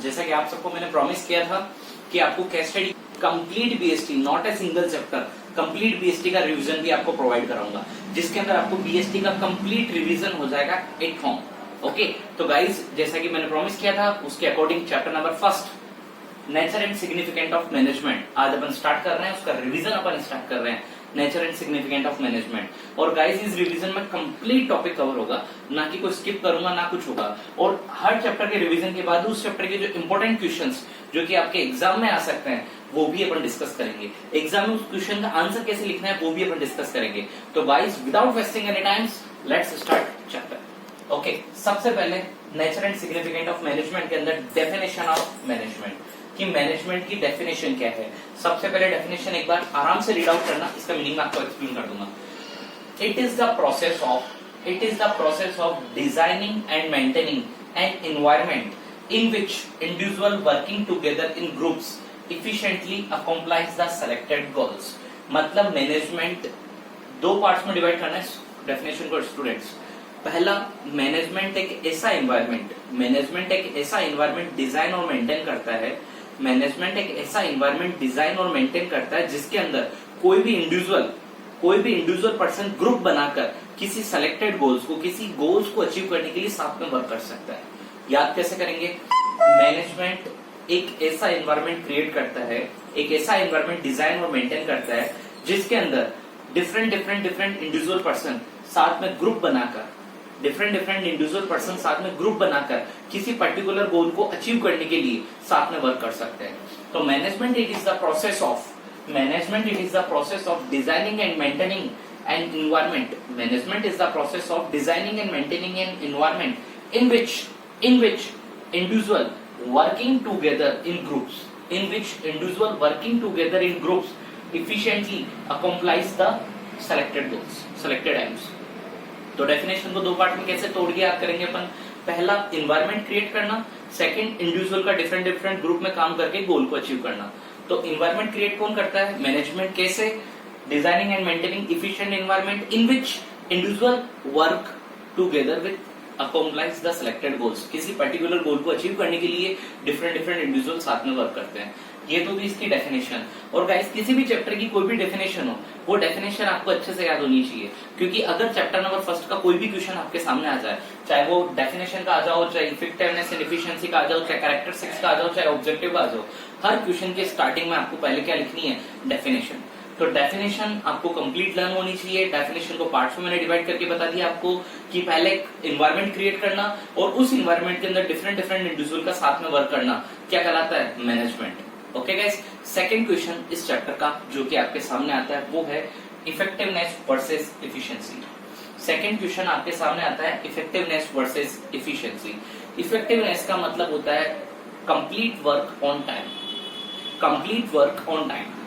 जैसा कि आप सबको मैंने प्रॉमिस किया था कि आपको case study complete BST, not a single chapter, complete BST का रिवीजन भी आपको प्रोवाइड कराऊंगा, जिसके अंदर आपको बीएसटी का कंप्लीट रिवीजन हो जाएगा एट होम। ओके, तो गाइस जैसा कि मैंने प्रॉमिस किया था उसके according chapter number first, nature and significant of management, आज अपन स्टार्ट कर रहे हैं, उसका रिवीजन अपन स्टार्ट कर रहे हैं, nature and significant of management. और गाइस इस रिवीजन में कंप्लीट टॉपिक कवर होगा, ना कि कोई स्किप करूंगा ना कुछ होगा। और हर चैप्टर के रिवीजन के बाद उस चैप्टर के जो इंपॉर्टेंट क्वेश्चंस जो कि आपके एग्जाम में आ सकते हैं वो भी अपन डिस्कस करेंगे। एग्जाम में उस क्वेश्चन का आंसर कैसे लिखना है वो भी अपन डिस्कस करेंगे। तो guys without wasting any times let's start chapter. Okay, सबसे पहले nature and significant of management के अंदर डेफिनेशन ऑफ मैनेजमेंट, कि मैनेजमेंट की डेफिनेशन क्या है। सबसे पहले डेफिनेशन एक बार आराम से रीड आउट करना, इसका मीनिंग मैं आपको एक्सप्लेन कर दूंगा। It is the process of designing and maintaining an environment in which individual working together in groups efficiently accomplish the selected goals। मतलब मैनेजमेंट दो पार्ट्स में डिवाइड करना है डेफिनेशन को स्टूडेंट्स। पहला, मैनेजमेंट एक ऐसा एनवायरनमेंट डिजाइन और मेंटेन करता है, मैनेजमेंट एक ऐसा एनवायरनमेंट डिजाइन और मेंटेन करता है जिसके अंदर कोई भी इंडिविजुअल पर्सन ग्रुप बनाकर किसी सेलेक्टेड गोल्स को अचीव करने के लिए साथ में वर्क कर सकता है। याद कैसे करेंगे? मैनेजमेंट एक ऐसा एनवायरनमेंट क्रिएट करता है, एक ऐसा एनवायरनमेंट डिजाइन और मेंटेन करता है जिसके अंदर डिफरेंट इंडिविजुअल पर्सन साथ में ग्रुप बनाकर किसी पर्टिकुलर गोल को अचीव करने के लिए साथ में वर्क कर सकते हैं। तो management it is the process of designing and maintaining an environment. Management is the process of designing and maintaining an environment in which individual working together in groups efficiently accomplish the selected aims। तो definition को दो part में कैसे तोड़ के याद करेंगे अपन? पहला, एनवायरनमेंट क्रिएट करना, सेकंड, इंडिविजुअल का डिफरेंट ग्रुप में काम करके गोल को अचीव करना। तो एनवायरनमेंट क्रिएट कौन करता है? मैनेजमेंट। कैसे? Designing and maintaining efficient environment in which individual work together with accomplish the selected goals। किसी पर्टिकुलर गोल को अचीव करने के लिए डिफरेंट इंडिविजुअल साथ में वर्क करते हैं। ये तो भी इसकी डेफिनेशन। और गाइस किसी भी चैप्टर की कोई भी डेफिनेशन हो, वो डेफिनेशन आपको अच्छे से याद होनी चाहिए, क्योंकि अगर चैप्टर नंबर फर्स्ट का कोई भी क्वेश्चन आपके सामने आ जाए, चाहे वो डेफिनेशन का आ जाओ, चाहे इफेक्टिवनेस एंड एफिशिएंसी का आ जाओ, चाहे कैरेक्टरिस्टिक्स का आ जाओ, चाहे ऑब्जेक्टिव का आ जाओ, हर क्वेश्चन के स्टार्टिंग में आपको पहले क्या लिखनी है? डेफिनेशन। तो डेफिनेशन आपको कंप्लीट लर्न होनी चाहिए। डेफिनेशन को पार्ट्स में मैंने डिवाइड करके बता दिया आपको कि पहले एनवायरनमेंट क्रिएट करना और उस एनवायरनमेंट के अंदर डिफरेंट इंडिविजुअल का साथ में वर्क करना क्या कहलाता है? Management. Okay guys, second question इस चैप्टर का जो कि आपके सामने आता है वो है effectiveness versus efficiency. Second question आपके सामने आता है इफेक्टिवनेस वर्सेस एफिशिएंसी। इफेक्टिवनेस का मतलब होता है complete work on time.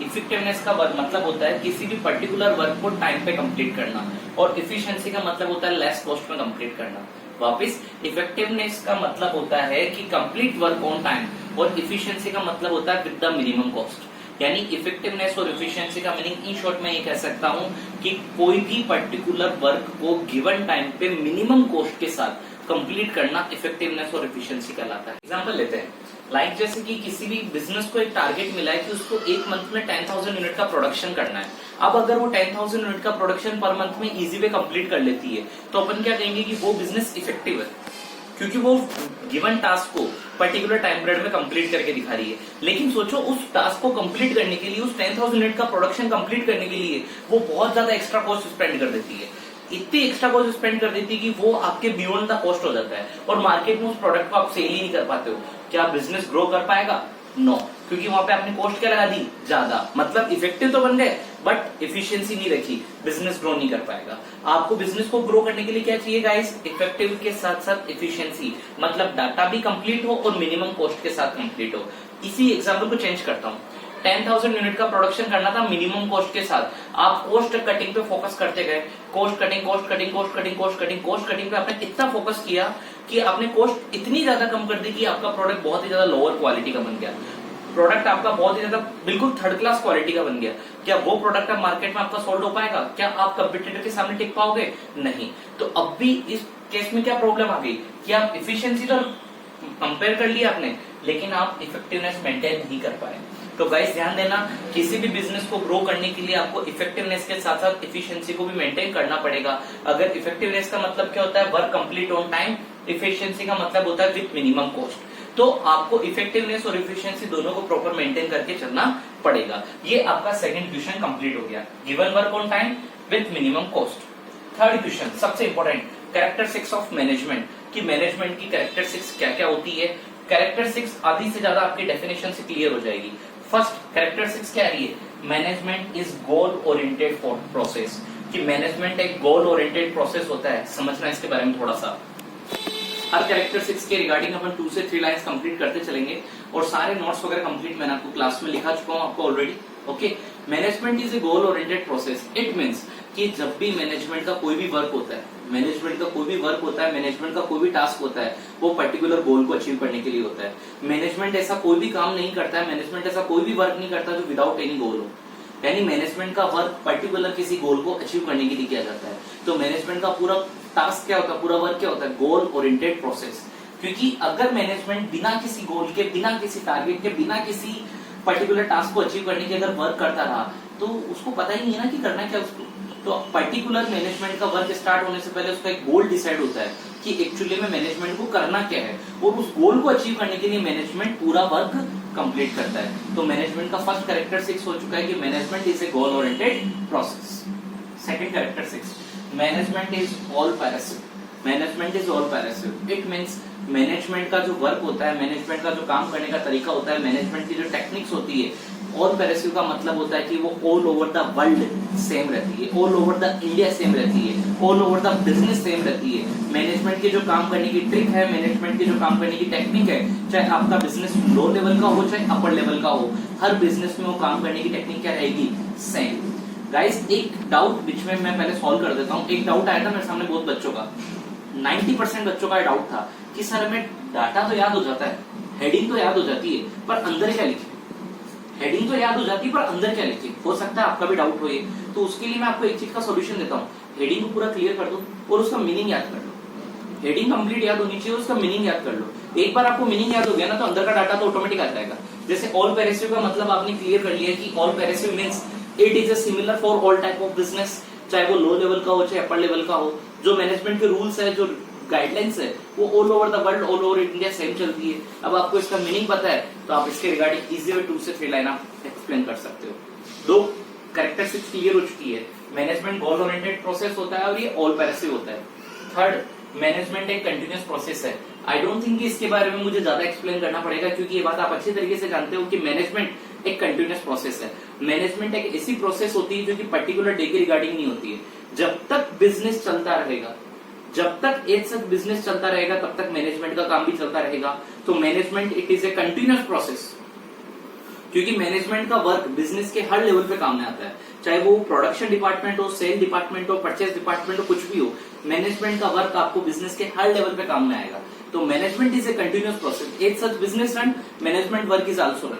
Effectiveness का मतलब होता है किसी भी पर्टिकुलर वर्क को टाइम पे कंप्लीट करना, और इफिशिएंसी का मतलब होता है लेस कॉस्ट में कंप्लीट करना। वापस, इफेक्टिवनेस का मतलब होता है कि कंप्लीट वर्क ऑन टाइम, और इफिशिएंसी का मतलब होता है विद द मिनिमम कॉस्ट। यानी इफेक्टिवनेस और इफिशिएंसी का मीनिंग इन शॉर्ट में ये कह सकता हूं कि कोई भी पर्टिकुलर वर्क को गिवन टाइम पे मिनिमम कॉस्ट के साथ कंप्लीट करना इफेक्टिवनेस और इफिशिएंसी कहलाता है। एग्जांपल लेते हैं, लाइक जैसे कि किसी भी बिजनेस को एक टारगेट मिला है कि उसको एक मंथ में 10,000 यूनिट का प्रोडक्शन करना है। अब अगर वो 10,000 यूनिट का प्रोडक्शन पर मंथ में इजी वे कंप्लीट कर लेती है तो अपन क्या कहेंगे कि वो बिजनेस इफेक्टिव है, क्योंकि वो गिवन टास्क को पर्टिकुलर टाइम पीरियड में कंप्लीट करके दिखा रही है। लेकिन सोचो उस टास्क को कंप्लीट करने के लिए, उस 10,000 यूनिट का प्रोडक्शन कंप्लीट करने के लिए वो बहुत ज्यादा एक्स्ट्रा कॉस्ट स्पेंड कर देती है, इतनी एक्स्ट्रा कॉस्ट स्पेंड कर देती है कि वो आपके बियॉन्ड द कॉस्ट हो जाता है और मार्केट में उस प्रोडक्ट को आप सेल ही नहीं कर पाते हो। क्या बिजनेस ग्रो कर पाएगा? नो, क्योंकि वहां पे आपने कॉस्ट क्या लगा दी? ज्यादा। मतलब इफेक्टिव तो बन गए बट इफिशियंसी नहीं रखी, बिजनेस ग्रो नहीं कर पाएगा। आपको बिजनेस को ग्रो करने के लिए क्या चाहिए गाइस? इफेक्टिव के साथ साथ इफिशियंसी, मतलब डाटा भी कंप्लीट हो और मिनिमम कॉस्ट के साथ कंप्लीट हो। इसी एग्जाम्पल को चेंज करता हूं, 10,000 यूनिट का प्रोडक्शन करना था मिनिमम कॉस्ट के साथ, आप कॉस्ट कटिंग पे फोकस करते गए, कॉस्ट कटिंग पे आपने इतना फोकस किया कि आपने कॉस्ट इतनी ज्यादा कम कर दी कि आपका प्रोडक्ट बहुत ही ज्यादा लोअर क्वालिटी का बन गया। प्रोडक्ट आपका बहुत ही ज्यादा बिल्कुल थर्ड क्लास क्वालिटी का बन गया। क्या वो प्रोडक्ट अब मार्केट में आपका सोल्ड हो पाएगा? क्या आप कंपटीटर के सामने टिक पाओगे? नहीं। तो अब भी इस केस में क्या प्रॉब्लम आ गई कि आप इफिशियंसी तो कंपेयर कर लिया आपने, लेकिन आप इफेक्टिवनेस मेंटेन नहीं कर पाए। तो गाइस ध्यान देना, किसी भी बिजनेस को ग्रो करने के लिए आपको इफेक्टिवनेस के साथ साथ इफिशियंसी को भी मेंटेन करना पड़ेगा। अगर इफेक्टिवनेस का मतलब क्या होता है, work complete on time, efficiency का मतलब होता है विद मिनिमम कॉस्ट। तो आपको इफेक्टिवनेस और इफिशियंसी दोनों को प्रॉपर मेंटेन करके चलना पड़ेगा। ये आपका सेकंड क्वेश्चन कंप्लीट हो गया, given work on time with minimum cost. Third question सबसे इंपॉर्टेंट, कैरेक्टरिस्टिक्स ऑफ मैनेजमेंट, कि मैनेजमेंट की कैरेक्टरिस्टिक्स क्या क्या होती है। कैरेक्टरिस्टिक्स आधी से ज्यादा आपकी डेफिनेशन से क्लियर हो जाएगी। फर्स्ट कैरेक्टरिस्टिक्स क्या है, management is goal oriented process, कि मैनेजमेंट एक गोल ओरिएंटेड प्रोसेस होता है। समझना इसके बारे में थोड़ा सा, हर कैरेक्टरिस्टिक्स के रिगार्डिंग अपन 2 से 3 लाइंस कंप्लीट करते चलेंगे, और सारे नोट्स वगैरह कंप्लीट मैंने आपको क्लास में लिखा चुका हूं आपको already. Okay, management is A goal oriented process. It means कि जब भी मैनेजमेंट का कोई भी वर्क होता है, मैनेजमेंट का कोई भी वर्क होता है, मैनेजमेंट का कोई भी टास्क होता है, वो पर्टिकुलर गोल को अचीव करने के लिए होता है। मैनेजमेंट ऐसा कोई भी काम नहीं करता है, मैनेजमेंट ऐसा कोई भी वर्क नहीं करता जो विदाउट एनी गोल हो। यानी मैनेजमेंट का वर्क पर्टिकुलर किसी गोल को अचीव करने के लिए किया जाता है। तो मैनेजमेंट का पूरा टास्क क्या होता है, पूरा वर्क क्या होता है, गोल ओरिएंटेड प्रोसेस। क्योंकि अगर मैनेजमेंट बिना किसी गोल के, बिना किसी टारगेट के, बिना किसी पर्टिकुलर टास्क को अचीव करने के अगर वर्क करता रहा, तो उसको पता ही नहीं है ना कि करना क्या उसको। तो पर्टिकुलर मैनेजमेंट का वर्क स्टार्ट होने से पहले उसका एक गोल डिसाइड होता है कि एक्चुअली में मैनेजमेंट को करना क्या है, और उस गोल को अचीव करने के लिए मैनेजमेंट पूरा वर्क कंप्लीट करता है। तो मैनेजमेंट का फर्स्ट कैरेक्टरिस्टिक्स हो चुका है कि management is A goal oriented process. Second characteristics, management is all passive. Management is all passive, it means management का जो वर्क होता है, मैनेजमेंट का जो काम करने का तरीका होता है, मैनेजमेंट की जो टेक्निक्स होती है, ऑल पैसिव का मतलब होता है कि वो all over the world same रहती है, all over the India same रहती है, all over the business same रहती है। मैनेजमेंट के जो काम करने की ट्रिक है, मैनेजमेंट के जो काम करने की टेक्निक है, चाहे आपका बिजनेस लो लेवल का हो चाहे अपर लेवल का हो, हर बिजनेस में वो काम करने की टेक्निक क्या रहेगी, सेम। गाइस एक डाउट बीच में मैं पहले सॉल्व कर देता हूँ। एक डाउट आया था मेरे सामने बहुत बच्चों का, 90% बच्चों का डाउट था कि सर हमें डाटा तो याद हो जाता है, हेडिंग तो याद हो जाती है, पर अंदर क्या लिखे। हेडिंग तो याद हो जाती है पर अंदर क्या लिखे। हो सकता है आपका भी डाउट हो ये, तो उसके लिए मैं आपको एक चीज का सॉल्यूशन देता हूँ। हेडिंग को पूरा क्लियर कर दो और उसका मीनिंग याद कर लो। हेडिंग कंप्लीट याद होनी चाहिए, उसका मीनिंग याद कर लो। एक बार आपको मीनिंग याद हो गया ना, तो अंदर का डाटा तो ऑटोमेटिक आ जाएगा। जैसे ऑल पैसिव का मतलब आपने क्लियर कर लिया कि all passive means it is similar for all type of business, चाहे वो लो लेवल का हो चाहे अपर लेवल का हो। जो मैनेजमेंट के रूल्स है, जो गाइडलाइंस है, वो all over the world, all over India same चलती है। अब आपको इसका मीनिंग पता है तो आप इसके रिगार्डिंग इजी वे 2 से 3 लाइन आप एक्सप्लेन कर सकते हो। 2 कैरेक्टरिस्टिक्स क्लियर हो चुकी है। मैनेजमेंट गोल ओरिएंटेड प्रोसेस होता है और ये ऑल पैसिव होता है। थर्ड, मैनेजमेंट एक कंटिन्यूअस प्रोसेस है। आई डोंट थिंक इसके बारे में मुझे ज्यादा एक्सप्लेन करना पड़ेगा, क्योंकि ये बात आप अच्छी तरीके से जानते हो कि मैनेजमेंट एक कंटिन्यूअस प्रोसेस है। मैनेजमेंट एक ऐसी प्रोसेस होती है जो कि पर्टिकुलर डे के रिगार्डिंग नहीं होती है। जब तक बिजनेस चलता रहेगा, जब तक एक साथ बिजनेस चलता रहेगा, तब तक मैनेजमेंट का काम भी चलता रहेगा। तो management it is a continuous process, क्योंकि मैनेजमेंट का वर्क बिजनेस के हर लेवल पे काम में आता है। चाहे वो प्रोडक्शन डिपार्टमेंट हो, सेल डिपार्टमेंट हो, परचेज डिपार्टमेंट हो, कुछ भी हो, मैनेजमेंट का वर्क आपको बिजनेस के हर लेवल पे काम में आएगा। तो management is A continuous process. एक साथ business run, management work is also run.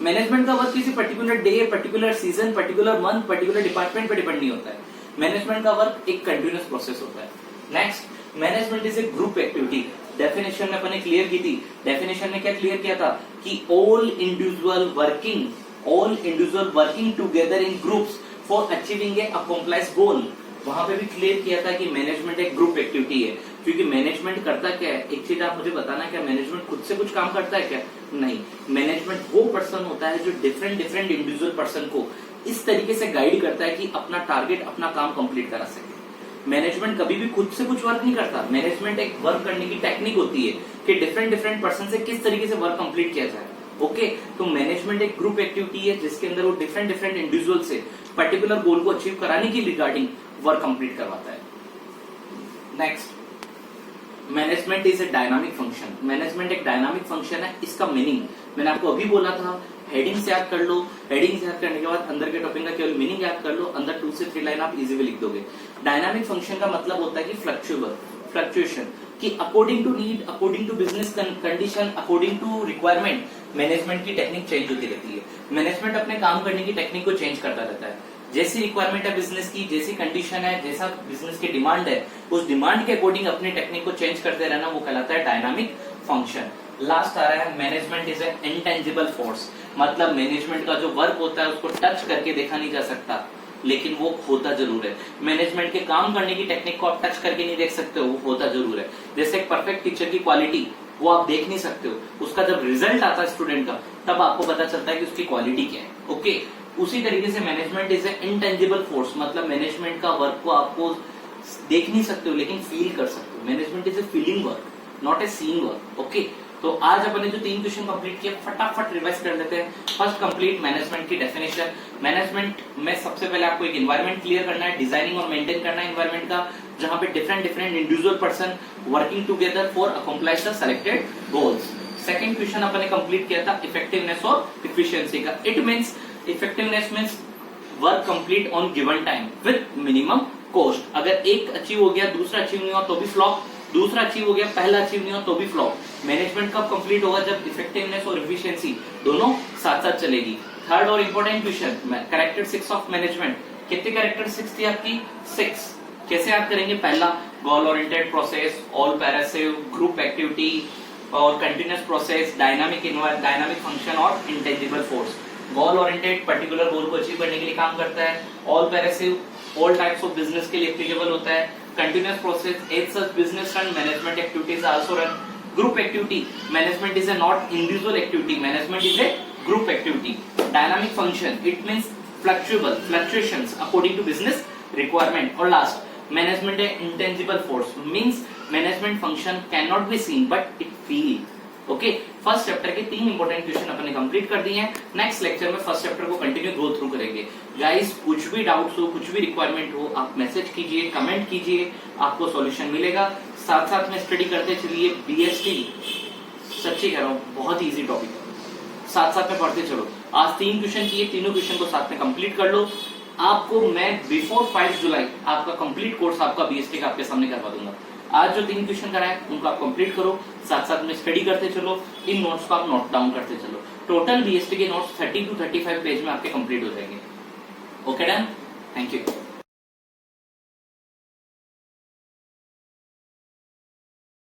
Management का वर्क किसी particular day, particular season, particular month, particular department पे डिपेंड नहीं होता है। मैनेजमेंट का वर्क एक कंटिन्यूअस प्रोसेस होता है। Next, management is a group activity. Definition में अपने क्लियर की थी। डेफिनेशन में क्या क्लियर किया था कि all individual working together in groups for achieving a accomplish goal. वहां पे भी क्लियर किया था कि मैनेजमेंट एक ग्रुप एक्टिविटी है। क्योंकि मैनेजमेंट करता क्या है, एक चीज आप मुझे बताना, क्या मैनेजमेंट खुद से कुछ काम करता है क्या? नहीं, मैनेजमेंट वो पर्सन होता है जो डिफरेंट इंडिविजुअल पर्सन को इस तरीके से गाइड करता है कि अपना टारगेट, अपना काम कंप्लीट करा सके। मैनेजमेंट कभी भी खुद से कुछ वर्क नहीं करता। मैनेजमेंट एक वर्क करने की टेक्निक होती है कि डिफरेंट पर्सन से किस तरीके से वर्क कंप्लीट किया जाए। ओके, तो मैनेजमेंट एक ग्रुप एक्टिविटी है जिसके अंदर वो डिफरेंट इंडिविजुअल से पर्टिकुलर गोल को अचीव कराने की रिगार्डिंग वर्क कंप्लीट करवाता है। Next, management is a dynamic function. Management एक डायनामिक फंक्शन है। इसका मीनिंग मैंने आपको अभी बोला था, हेडिंग से याद कर लो। हेडिंग से याद करने के बाद अंदर के टॉपिक का केवल मीनिंग याद कर लो। अंदर 2 से 3 लाइन आप इजीली लिख दोगे। डायनामिक फंक्शन का मतलब होता है कि फ्लक्चुएशन, कि according to need, according to business condition, according to requirement management की टेक्निक चेंज होती रहती है। मैनेजमेंट अपने काम करने की टेक्निक को चेंज करता रहता है। जैसी रिक्वायरमेंट है बिजनेस की, जैसी कंडीशन है, जैसा बिजनेस की डिमांड है, उस डिमांड के अकॉर्डिंग अपनी टेक्निक को चेंज करते रहना, वो कहलाता है डायनामिक फंक्शन। लास्ट आ रहा है management is A intangible force, मतलब मैनेजमेंट का जो वर्क होता है उसको टच करके देखा नहीं जा सकता, लेकिन वो होता जरूर है। मैनेजमेंट के काम करने की टेक्निक को आप टच करके नहीं देख सकते हो, वो होता जरूर है। जैसे एक परफेक्ट टीचर की क्वालिटी वो आप देख नहीं सकते हो, उसका जब रिजल्ट आता है स्टूडेंट का तब आपको पता चलता है कि उसकी क्वालिटी क्या है। ओके, उसी तरीके से management is A intangible force, मतलब मैनेजमेंट का वर्क को आपको देख नहीं सकते हो लेकिन फील कर सकते हो। Management is a feeling work, not a seeing work. Okay, तो आज अपने जो 3 क्वेश्चन कंप्लीट किए फटाफट रिवाइज कर लेते हैं। फर्स्ट कंप्लीट मैनेजमेंट की डेफिनेशन। मैनेजमेंट में सबसे पहले आपको एक एनवायरनमेंट क्लियर करना है, डिजाइनिंग और मेंटेन करना है एनवायरनमेंट का, जहां पे different individual person working together for accomplish the selected goals. Second question अपने कंप्लीट किया था इफेक्टिवनेस और इफिशियंसी का। It means effectiveness means work complete on given time with minimum cost. अगर एक अचीव हो गया दूसरा अचीव नहीं हुआ तो भी फ्लॉप, दूसरा अचीव हो गया पहला अचीव नहीं हुआ तो भी फ्लॉप। मैनेजमेंट कब कंप्लीट होगा? जब इफेक्टिवनेस और एफिशिएंसी दोनों साथ साथ चलेगी। थर्ड और important question characteristics of management. कितनी कैरेक्टरिस्टिक्स थी आपकी? 6। कैसे याद करेंगे? पहला goal oriented process, all pervasive, group activity और कंटिन्यूअस प्रोसेस, डायनामिक फंक्शन और intangible force. Goal oriented particular goal को अचीव करने के लिए काम करता है। All pervasive all types of business के लिए एप्लीकेबल होता है। Continuous process as such business run management activities also run. Group activity management is A not individual activity, management is a group activity. Dynamic function it means fluctuations according to business requirement. और last management a intangible force means management function can not be seen but it feel. Okay, first chapter के 3 important question अपने complete कर दिए हैं। Next lecture में first chapter को continue go through करेंगे। Guys कुछ भी डाउट्स हो, कुछ भी रिक्वायरमेंट हो, आप मैसेज कीजिए, कमेंट कीजिए, आपको सॉल्यूशन मिलेगा। साथ साथ में स्टडी करते चलिए। बीएसटी सच्ची कह रहा हूँ बहुत इजी टॉपिक है, साथ साथ में पढ़ते चलो। आज 3 क्वेश्चन किए, तीनों क्वेश्चन को साथ में कंप्लीट कर लो। आपको मैं बिफोर 5 जुलाई आपका कंप्लीट कोर्स आपका बीएसटी का आपके सामने करवा दूंगा। आज जो 3 क्वेश्चन कराए उनको आप कंप्लीट करो, साथ साथ में स्टडी करते चलो, इन नोट्स को आप नोट डाउन करते चलो। टोटल बीएसटी के नोट्स 30 to 35 पेज में आपके कंप्लीट हो जाएंगे। Okay done, thank you.